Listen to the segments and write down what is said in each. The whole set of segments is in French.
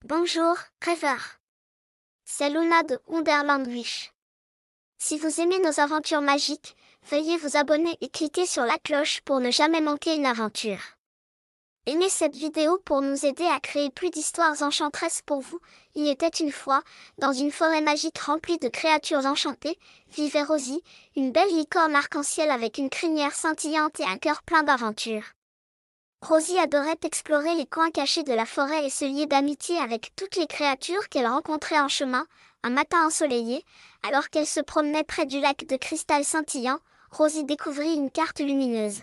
Bonjour, rêveur. C'est Luna de Wonderland Wish. Si vous aimez nos aventures magiques, veuillez vous abonner et cliquer sur la cloche pour ne jamais manquer une aventure. Aimez cette vidéo pour nous aider à créer plus d'histoires enchanteresses pour vous. Il était une fois, dans une forêt magique remplie de créatures enchantées, vivait Rosie, une belle licorne arc-en-ciel avec une crinière scintillante et un cœur plein d'aventures. Rosie adorait explorer les coins cachés de la forêt et se lier d'amitié avec toutes les créatures qu'elle rencontrait en chemin. Un matin ensoleillé, alors qu'elle se promenait près du lac de cristal scintillant, Rosie découvrit une carte lumineuse.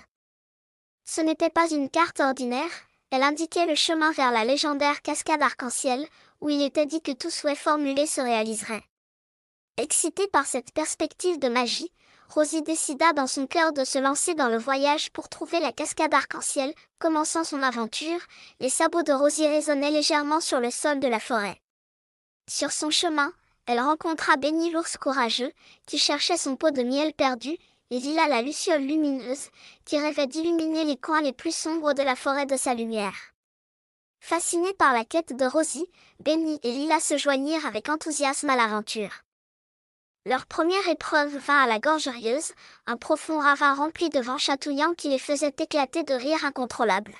Ce n'était pas une carte ordinaire, elle indiquait le chemin vers la légendaire cascade arc-en-ciel, où il était dit que tout souhait formulé se réaliserait. Excitée par cette perspective de magie, Rosie décida dans son cœur de se lancer dans le voyage pour trouver la cascade arc-en-ciel. Commençant son aventure, les sabots de Rosie résonnaient légèrement sur le sol de la forêt. Sur son chemin, elle rencontra Benny l'ours courageux, qui cherchait son pot de miel perdu, et Lila la luciole lumineuse, qui rêvait d'illuminer les coins les plus sombres de la forêt de sa lumière. Fascinés par la quête de Rosie, Benny et Lila se joignirent avec enthousiasme à l'aventure. Leur première épreuve vint à la Gorgerieuse, un profond ravin rempli de vents chatouillants qui les faisait éclater de rire incontrôlables.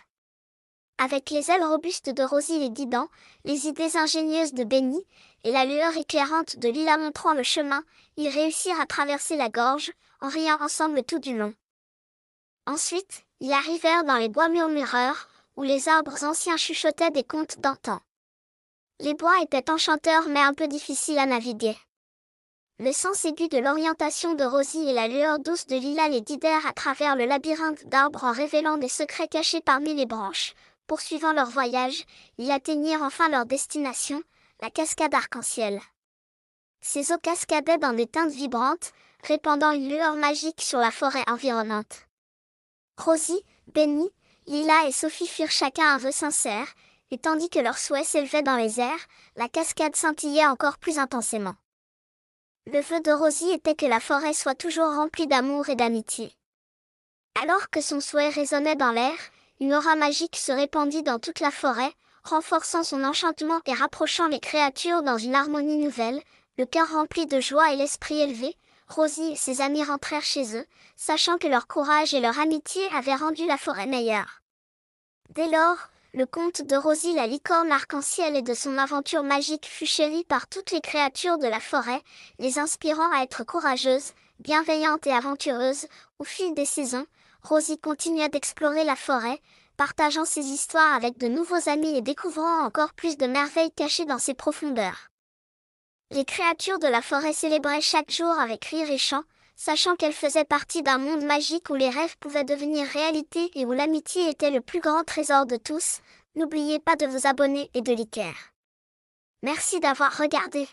Avec les ailes robustes de Rosie les guidant, les idées ingénieuses de Benny, et la lueur éclairante de Lila montrant le chemin, ils réussirent à traverser la gorge, en riant ensemble tout du long. Ensuite, ils arrivèrent dans les bois murmureurs, où les arbres anciens chuchotaient des contes d'antan. Les bois étaient enchanteurs mais un peu difficiles à naviguer. Le sens aigu de l'orientation de Rosie et la lueur douce de Lila les guidèrent à travers le labyrinthe d'arbres en révélant des secrets cachés parmi les branches. Poursuivant leur voyage, ils atteignirent enfin leur destination, la cascade arc-en-ciel. Ces eaux cascadaient dans des teintes vibrantes, répandant une lueur magique sur la forêt environnante. Rosie, Benny, Lila et Sophie firent chacun un vœu sincère, et tandis que leurs souhaits s'élevaient dans les airs, la cascade scintillait encore plus intensément. Le vœu de Rosie était que la forêt soit toujours remplie d'amour et d'amitié. Alors que son souhait résonnait dans l'air, une aura magique se répandit dans toute la forêt, renforçant son enchantement et rapprochant les créatures dans une harmonie nouvelle. Le cœur rempli de joie et l'esprit élevé, Rosie et ses amis rentrèrent chez eux, sachant que leur courage et leur amitié avaient rendu la forêt meilleure. Dès lors, le conte de Rosie la licorne arc-en-ciel et de son aventure magique fut chéri par toutes les créatures de la forêt, les inspirant à être courageuses, bienveillantes et aventureuses. Au fil des saisons, Rosie continua d'explorer la forêt, partageant ses histoires avec de nouveaux amis et découvrant encore plus de merveilles cachées dans ses profondeurs. Les créatures de la forêt célébraient chaque jour avec rire et chant, sachant qu'elles faisaient partie d'un monde magique où les rêves pouvaient devenir réalité et où l'amitié était le plus grand trésor de tous. N'oubliez pas de vous abonner et de liker. Merci d'avoir regardé.